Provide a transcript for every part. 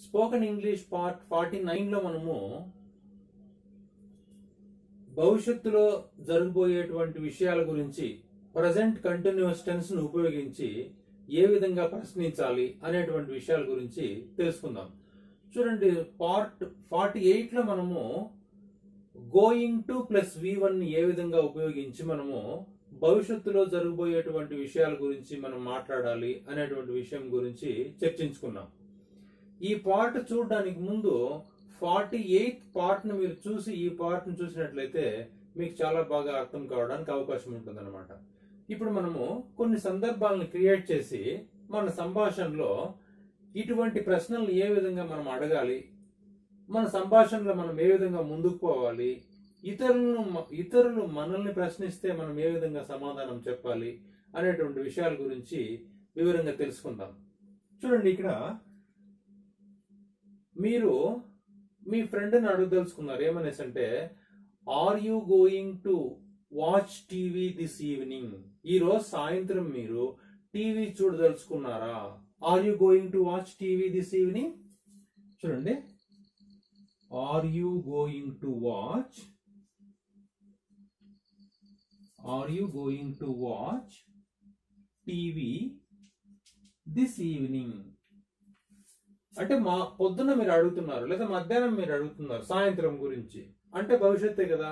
Spoken English part 49 లో మనము భవిష్యత్తులో జరగబోయేటువంటి విషయాల గురించి ప్రజెంట్ కంటిన్యూస్ టెన్స్ ను ఉపయోగించి ఏ విధంగా ప్రశ్నించాలి అనేటువంటి విషయాల గురించి తెలుసుకుందాం. చూడండి, పార్ట్ 48 లో మనము గోయింగ్ టు ప్లస్ V1 ని ఏ విధంగా ఉపయోగించి మనము భవిష్యత్తులో జరగబోయేటువంటి విషయాల గురించి మనం మాట్లాడాలి అనేటువంటి విషయం గురించి చర్చించుకున్నాం. ఈ పార్ట్ చూడడానికి ముందు 48th పార్ట్ ను మీరు చూసి ఈ పార్ట్ ను చూసినట్లయితే మీకు చాలా బాగా అర్థం కావడానికి అవకాశం ఉంటుంది అనమాట. ఇప్పుడు మనము కొన్ని సందర్భాలను క్రియేట్ చేసి మన సంభాషణలో ఇటువంటి ప్రశ్నలు ఏ విధంగా మనం అడగాలి, మన సంభాషణలో మనం ఏ విధంగా ముందుకు పోవాలి, ఇతరులు మనల్ని ప్రశ్నిస్తే మనం ఏ విధంగా సమాధానం చెప్పాలి అనేటువంటి విషయాల గురించి వివరంగా తెలుసుకుందాం. చూడండి, ఇక్కడ మీరు మీ ఫ్రెండ్ని అడగదలుచుకున్నారు. ఏమనేసి అంటే, are you going to watch TV this evening? ఈ రోజు సాయంత్రం మీరు టీవీ చూడదలుచుకున్నారా? Are you going to watch TV this evening? చూడండి, are you going to watch TV this evening అంటే పొద్దున్న మీరు అడుగుతున్నారు, లేదా మధ్యాహ్నం మీరు అడుగుతున్నారు సాయంత్రం గురించి, అంటే భవిష్యత్తే కదా.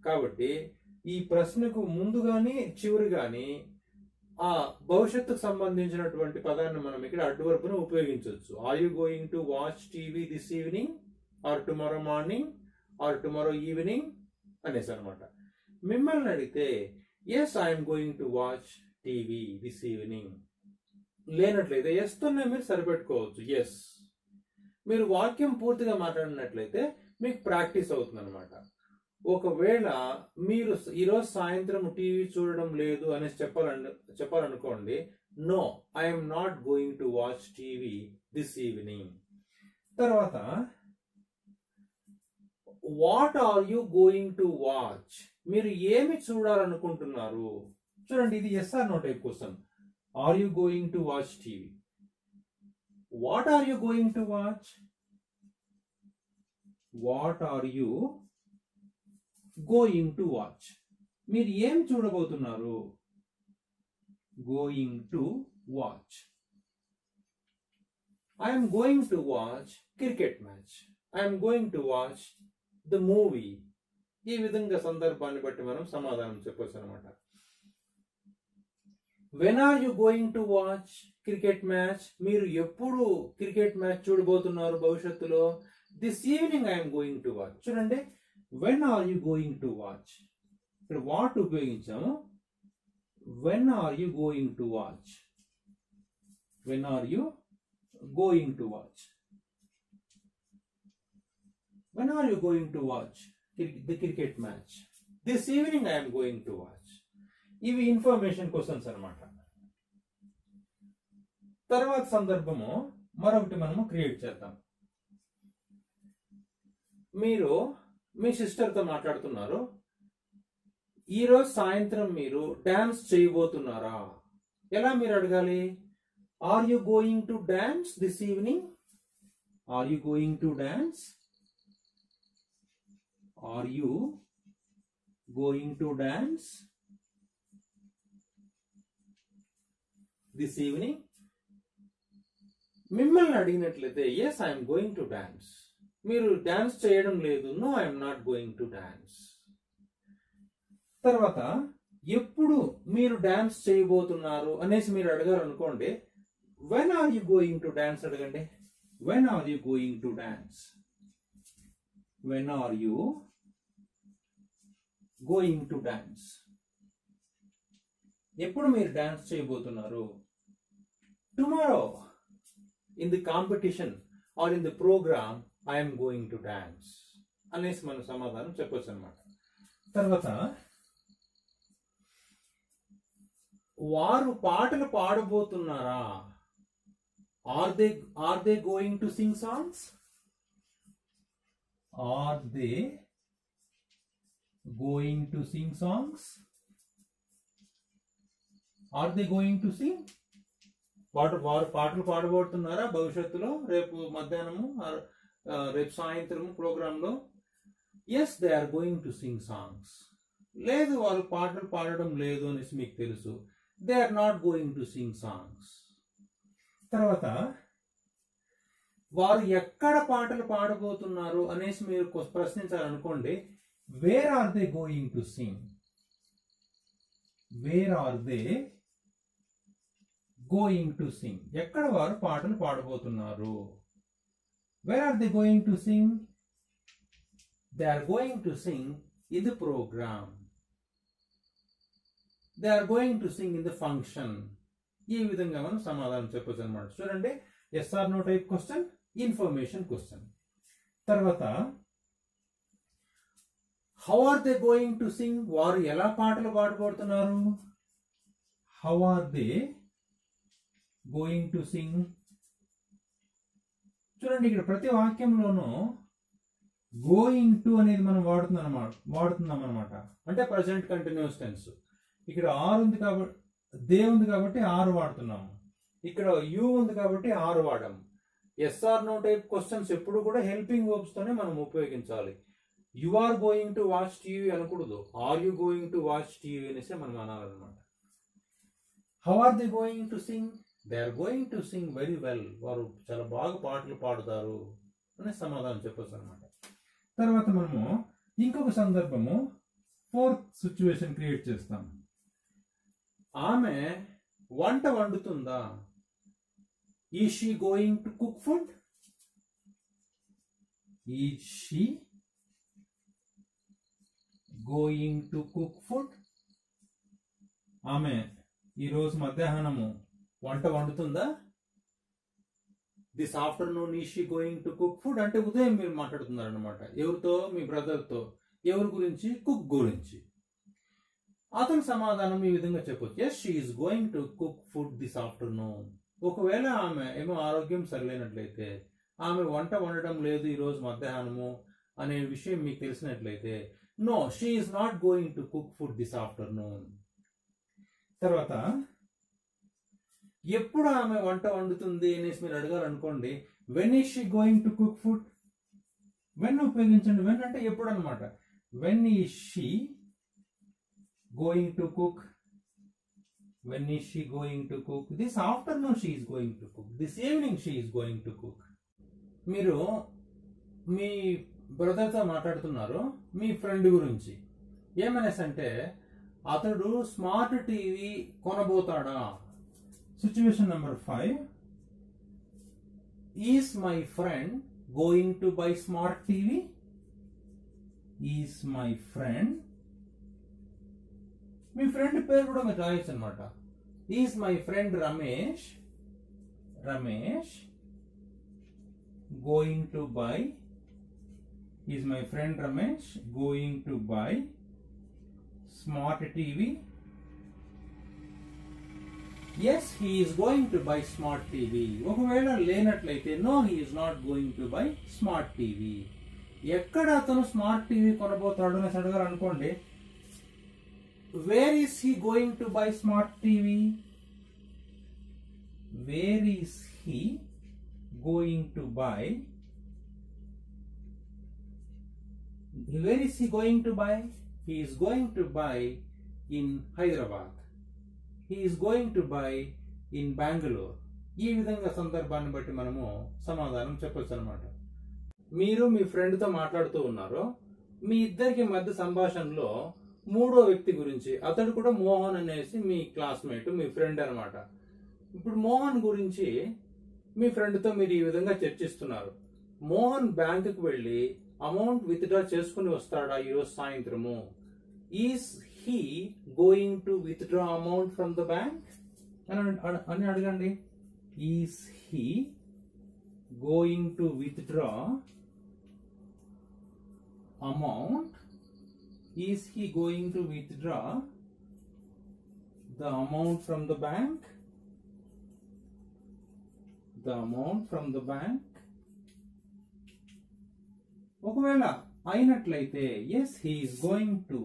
కాబట్టి ఈ ప్రశ్నకు ముందు గాని చివరి గాని ఆ భవిష్యత్తుకు సంబంధించినటువంటి పదాన్ని మనం ఇక్కడ అడ్వర్బ్ను ఉపయోగించవచ్చు. Are you going to watch TV this evening, or tomorrow morning, or tomorrow evening అనేసి అనమాట. మిమ్మల్ని అడిగితే yes I'm going to watch TV this evening లేనట్లయితే ఎస్ తోనే మీరు సరిపెట్టుకోవచ్చు. ఎస్ మీరు వాక్యం పూర్తిగా మాట్లాడినట్లయితే మీకు ప్రాక్టీస్ అవుతుంది అనమాట. ఒకవేళ మీరు ఈరోజు సాయంత్రం టీవీ చూడడం లేదు అనేసి చెప్పాలనుకోండి, no I'm not going to watch TV this evening. తర్వాత what are you going to watch? మీరు ఏమి చూడాలనుకుంటున్నారు? చూడండి, ఇది yes or no type question. Are you going to watch TV? What are you going to watch? What are you going to watch? మీరు ఏం చూడబోతున్నారు? Going to watch. I am going to watch cricket match. I am going to watch the movie. ఈ విధంగా సందర్భాన్ని బట్టి మనం సమాధానం చెప్పొచ్చు అనమాట. When are you going to watch cricket match? మీరు ఎప్పుడు క్రికెట్ మ్యాచ్ చూడబోతున్నారు భవిష్యత్తులో? This evening I'm going to watch. చూడండి, when are you going to watch, ఇక్కడ వాట్ ఉపయోగించాము. When are you going to watch, when are you going to watch, when are you going to watch the cricket match? This evening I'm going to watch. ఇవి information questions అనమాట. తర్వాత సందర్భము మరొకటి మనము create చేద్దాం. మీరు మీ సిస్టర్తో మాట్లాడుతున్నారు, ఈరోజు సాయంత్రం మీరు డాన్స్ చేయబోతున్నారా? ఎలా మీరు అడగాలి? Are you going to dance this evening? Are you going to dance? Are you going to dance this evening? మిమ్మల్ని అడిగినట్లయితే yes I'm going to dance. మీరు డాన్స్ చేయడం లేదు, no I'm not going to dance. తర్వాత ఎప్పుడు మీరు dance చేయబోతున్నారు అనేసి మీరు అడగారు అనుకోండి, when are you going to dance అడగండి. When are you going to dance? When are you going to dance? ఎప్పుడు మీరు డాన్స్ చేయబోతున్నారు? Tomorrow in the competition or in the programme I'm going to dance అనేసి మనం సమాధానం చెప్పొచ్చు అనమాట. తర్వాత వారు పాటలు పాడబోతున్నారా? Are they going to sing songs? Are they going to sing songs? Are they going to sing? వారు పాటలు పాడబోతున్నారా భవిష్యత్తులో, రేపు మధ్యాహ్నము రేపు సాయంత్రము ప్రోగ్రామ్ లో? Yes, they are going to sing songs. లేదు, వారు పాటలు పాడడం లేదు అనేసి మీకు తెలుసు. They are not going to sing songs. తర్వాత వారు ఎక్కడ పాటలు పాడబోతున్నారు అనేసి మీరు ప్రశ్నించాలనుకోండి, where are they going to sing? Where are they going to sing? ఎక్కడ వారు పాటలు పాడబోతున్నారు? Where are they going to sing? They are going to sing in the programme. They are going to sing in the function. ఈ విధంగా మనం సమాధానం చెప్పొచ్చు అనమాట. చూడండి, yes or no type question, information question. తర్వాత how are they going to sing? వారు ఎలా పాటలు పాడబోతున్నారు? How are they going to sing? చూడండి, ఇక్కడ ప్రతి వాక్యంలోనూ గోయింగ్ టు అనేది మనం వాడుతున్నాం అనమాట. అంటే ప్రజెంట్ కంటిన్యూస్ టెన్స్. ఇక్కడ ఆర్ ఉంది కాబట్టి, దే ఉంది కాబట్టి ఆర్ వాడుతున్నాము. ఇక్కడ యు ఉంది కాబట్టి ఆర్ వాడాము. Yes or no type questions ఎప్పుడు కూడా హెల్పింగ్ వర్బ్స్ తోనే మనం ఉపయోగించాలి. You are going to watch TV అనకూడదు, are you going to watch TV అనేసి మనం అనాలన్నమాట. How are they going to sing? They are going to sing very well. వారు చాలా బాగా పాటలు పాడుతారు అనే సమాధానం చెప్పొచ్చు అనమాట. తర్వాత మనము ఇంకొక సందర్భము, ఫోర్త్ సిచ్యువేషన్ క్రియేట్ చేస్తాం. ఆమె వంట వండుతుందా? Is she going to cook food? Is she going to cook food? ఆమె ఈరోజు మధ్యాహ్నము వంట వండుతుందా? This afternoon is she going to cook food అంటే ఉదయం మీరు మాట్లాడుతున్నారు అనమాట. ఎవరితో? మీ బ్రదర్తో. ఎవరి గురించి? కుక్ గురించి. అతని సమాధానం ఈ విధంగా చెప్పొచ్చు, yes she is going to cook food this afternoon. ఒకవేళ ఆమె ఏమో ఆరోగ్యం సరిలేనట్లయితే, ఆమె వంట వండడం లేదు ఈరోజు మధ్యాహ్నము అనే విషయం మీకు తెలిసినట్లయితే, no she is not going to cook food this afternoon. తర్వాత ఎప్పుడు ఆమె వంట వండుతుంది అనేసి మీరు అడగాలనుకోండి, when is she going to cook food? When ఉపయోగించండి. వెన్ అంటే ఎప్పుడు అనమాట. When is she going to cook? When is she going to cook? This afternoon she is going to cook. This evening she is going to cook. మీరు మీ బ్రదర్తో మాట్లాడుతున్నారు మీ friend గురించి. ఏమనేసి అంటే, అతడు స్మార్ట్ టీవీ కొనబోతాడా? Situation number 5. Is my friend going to buy smart TV? Is my friend, మీ friend పేరు కూడా మీరు రాయొచ్చు అనమాట. Is my friend Ramesh going to buy? Is my friend Ramesh going to buy smart TV? Yes, he is going to buy smart TV. ఒకవేళ లేనట్లయితే, no he is not going to buy smart TV. ఎక్కడ అతను smart TV కొనబోతాడు అనేసి అడగారు అనుకోండి, where is he going to buy smart TV? Where is he going to buy? Where is he going to buy? He is going to buy in Hyderabad. He is going to buy in Bangalore. ఈ విధంగా సందర్భాన్ని బట్టి మనము సమాధానం చెప్పొచ్చు అనమాట. మీరు మీ ఫ్రెండ్తో మాట్లాడుతూ ఉన్నారు, మీ ఇద్దరికి మధ్య సంభాషణలో మూడో వ్యక్తి గురించి, అతడు కూడా మోహన్ అనేసి మీ క్లాస్మేట్, మీ ఫ్రెండ్ అనమాట. ఇప్పుడు మోహన్ గురించి మీ ఫ్రెండ్తో మీరు ఈ విధంగా చర్చిస్తున్నారు. మోహన్ బ్యాంకుకు వెళ్ళి అమౌంట్ విత్డ్రా చేసుకుని వస్తాడా ఈరోజు సాయంత్రము? Is he going to withdraw amount from the bank అని అడగండి. Is he going to withdraw amount? Is he going to withdraw the amount from the bank? The amount from the bank? ఒకవేళ అయినట్లయితే, yes, he is going to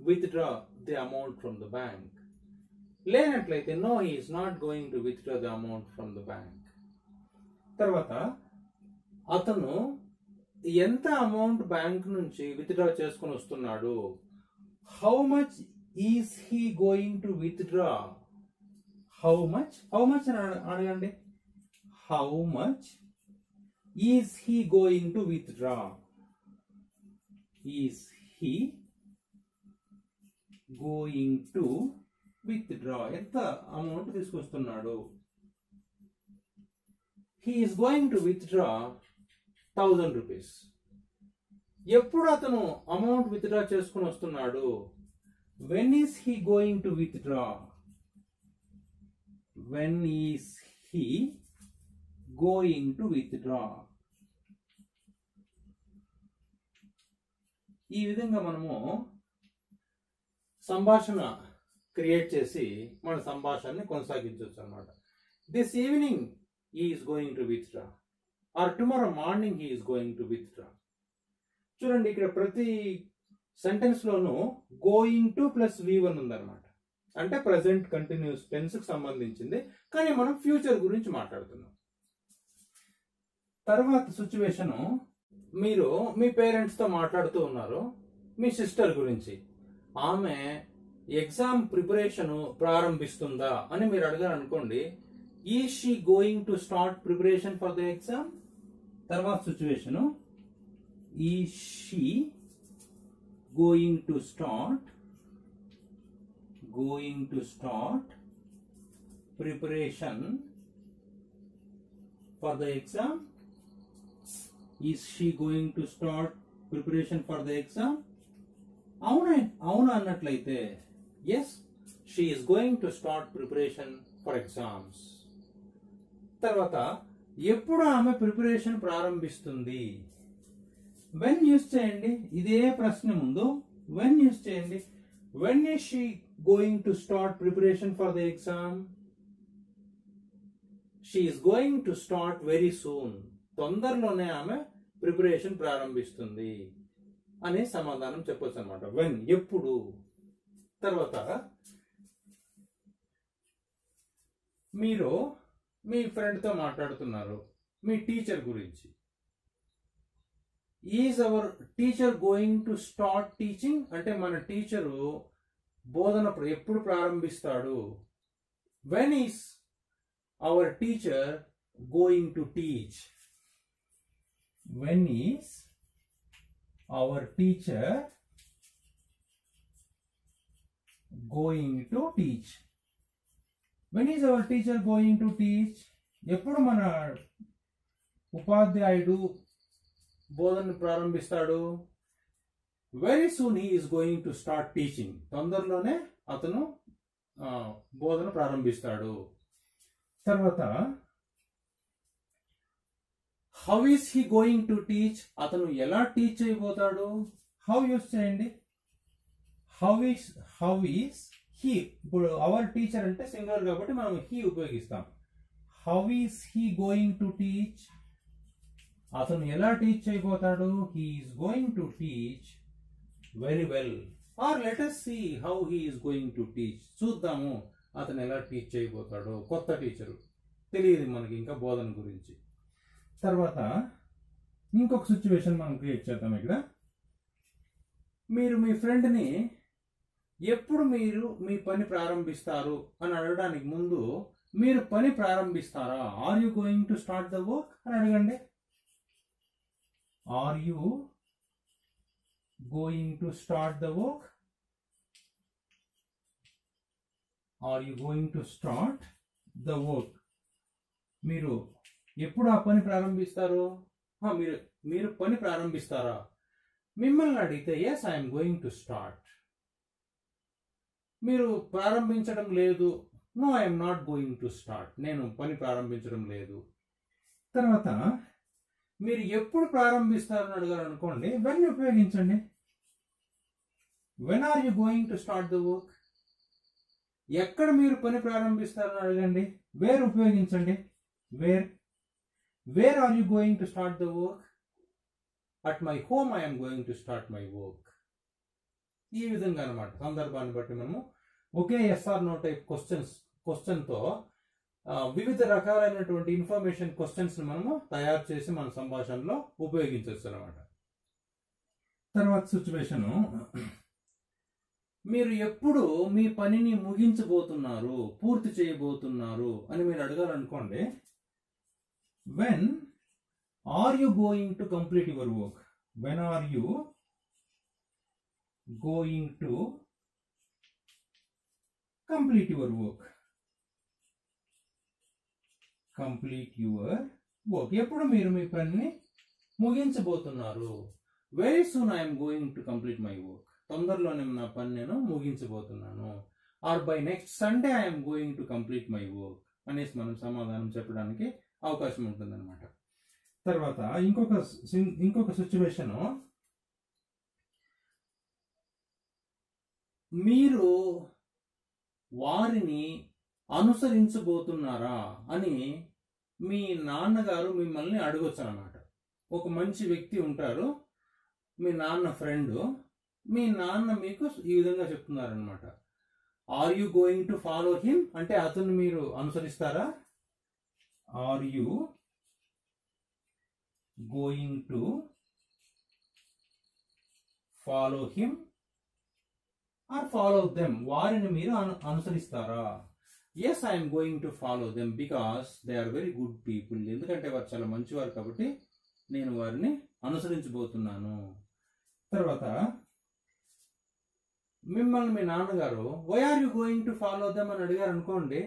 withdraw the amount from the bank. లేనట్లయితే no he is not going to withdraw the amount from the bank. తర్వాత అతను ఎంత amount bank నుంచి withdraw చేసుకుని వస్తున్నాడు, how much is he going to withdraw, how much అని అడగండి. How much is he going to withdraw, is he going to withdraw, ఎంత amount తీసుకొస్తున్నాడు. He is going to withdraw 1000 rupees. ఎప్పుడు అతను amount withdraw చేసుకుని వస్తున్నాడు, when is he going to withdraw, when is he going to withdraw. ఈ విధంగా మనము సంభాషణ క్రియేట్ చేసి మన సంభాషణని కొనసాగించవచ్చు అనమాట. This evening he is going to withdraw, or tomorrow morning he is going to withdraw. చూడండి, ఇక్కడ ప్రతి సెంటెన్స్ లోనూ గోయింగ్ టు ప్లస్ V1 ఉందన్నమాట. అంటే ప్రజెంట్ కంటిన్యూస్ టెన్స్ కి సంబంధించింది, కానీ మనం ఫ్యూచర్ గురించి మాట్లాడుతున్నాం. తర్వాత సిచ్యువేషన్, మీరు మీ పేరెంట్స్ తో మాట్లాడుతూ ఉన్నారు మీ సిస్టర్ గురించి. ఆమె ఎగ్జామ్ ప్రిపరేషన్ ప్రారంభిస్తుందా అని మీరు అడిగారు అనుకోండి, is she going to start preparation for the exam. తర్వాత situation, is she going to start preparation for the exam. Is she going to start preparation for the exam. అవును అన్నట్లయితే yes, she is going to start preparation for exams. తర్వాత ఎప్పుడు ఆమె preparation ప్రారంభిస్తుంది, when use చేయండి. ఇదే ప్రశ్న ముందు వెన్ యూస్ చేయండి. When is she going to start preparation for the exam, she is going to start very soon. తొందరలోనే ఆమె ప్రిపరేషన్ ప్రారంభిస్తుంది అనే సమాధానం చెప్పొచ్చు అనమాట. వెన్, ఎప్పుడు. తర్వాత మీరు మీ ఫ్రెండ్ తో మాట్లాడుతున్నారు మీ టీచర్ గురించి. Is our teacher going to start teaching అంటే మన టీచరు బోధన ఎప్పుడు ప్రారంభిస్తాడు. When is our teacher going to teach, when is our teacher going to teach. When is our teacher going to teach, ఎప్పుడు మన ఉపాధ్యాయుడు బోధన ప్రారంభిస్తాడు. Very soon he is going to start teaching, తొందరలోనే అతను బోధన ప్రారంభిస్తాడు. తర్వాత how is he going to teach, అతను ఎలా టీచ్ చేయబోతాడు. హౌ యూస్ చేయండి. How is he. ఇప్పుడు అవర్ టీచర్ అంటే సింగులర్ కాబట్టి మనం హీ ఉపయోగిస్తాం. How is he going to teach, అతను ఎలా టీచ్ చేయబోతాడు. He is going to teach very well. Or let us see how he is going to teach. చూద్దాము అతను ఎలా టీచ్ చేయబోతాడు. కొత్త టీచరు, తెలియదు మనకి ఇంకా బోధన గురించి. తర్వాత ఇంకొక సిచ్యువేషన్ మనం క్రియేట్ చేద్దాం. ఇక్కడ మీరు మీ ఫ్రెండ్ని ఎప్పుడు మీరు మీ పని ప్రారంభిస్తారు అని అడగడానికి ముందు మీరు పని ప్రారంభిస్తారా, are you going to start the work అని అడగండి. Are you going to start the work, are you going to start the work. మీరు ఎప్పుడు ఆ పని ప్రారంభిస్తారు, మీరు పని ప్రారంభిస్తారా. మిమ్మల్ని అడిగితే yes I'm going to start. మీరు ప్రారంభించడం లేదు, no I'm not going to start, నేను పని ప్రారంభించడం లేదు. తర్వాత మీరు ఎప్పుడు ప్రారంభిస్తారని అడిగారు అనుకోండి, వెన్ ఉపయోగించండి. When are you going to start the work. ఎక్కడ మీరు పని ప్రారంభిస్తారని అడగండి, వేర్ ఉపయోగించండి. Where are you going to start the work. At my home I'm going to start my work. ఈ విధంగా అనమాట సందర్భాన్ని బట్టి మనము ఒకే ఎస్ఆర్ నో టైప్ క్వశ్చన్ తో వివిధ రకాలైనటువంటి ఇన్ఫర్మేషన్ క్వశ్చన్స్ మనము తయారు చేసి మన సంభాషణలో ఉపయోగించవచ్చు అనమాట. తర్వాత సిచ్యువేషన్, మీరు ఎప్పుడు మీ పనిని ముగించబోతున్నారు, పూర్తి చేయబోతున్నారు అని మీరు అడగాలనుకోండి. When are you going to complete your work? When are you going to complete your work? Complete your work, ఎప్పుడు మీరు మీ పనిని ముగించబోతున్నారు? Very soon I'm going to complete my work, తొందరలోనే నా పని నేను ముగించబోతున్నాను. Or by next Sunday I'm going to complete my work అనేసి మనం సమాధానం చెప్పడానికి అవకాశం ఉంటుంది అనమాట. తర్వాత ఇంకొక సిచ్యువేషన్, మీరు వారిని అనుసరించబోతున్నారా అని మీ నాన్నగారు మిమ్మల్ని అడగొచ్చు అనమాట. ఒక మంచి వ్యక్తి ఉంటారు, మీ నాన్న ఫ్రెండ్, మీ నాన్న మీకు ఈ విధంగా చెప్తున్నారనమాట. Are you going to follow him అంటే అతను మీరు అనుసరిస్తారా? Are you going to follow him or follow them, వారిని మీరు అనుసరిస్తారా? Yes I'm going to follow them because they are very good people, ఎందుకంటే వారు చాలా మంచివారు కాబట్టి నేను వారిని అనుసరించబోతున్నాను. తర్వాత మిమ్మల్ని మీ నాన్నగారు why are you going to follow them అని అడిగారు అనుకోండి.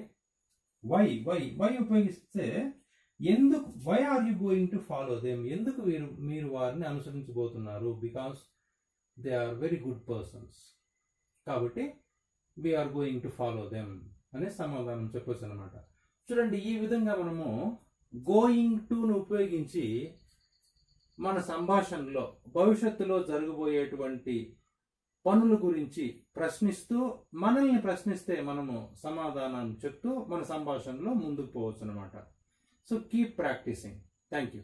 వై ఉపయోగిస్తే ఎందుకు, why are you going to follow them, ఎందుకు మీరు వారిని అనుసరించబోతున్నారు? Because they are very good persons, కాబట్టి we are going to follow them అనే సమాధానం చెప్పొచ్చు అనమాట. చూడండి, ఈ విధంగా మనము గోయింగ్ టును ఉపయోగించి మన సంభాషణలో భవిష్యత్తులో జరగబోయేటువంటి పనుల గురించి ప్రశ్నిస్తూ, మనల్ని ప్రశ్నిస్తే మనము సమాధానం చెప్తూ మన సంభాషణలో ముందుకు పోవచ్చు అనమాట. So keep practising. Thank you.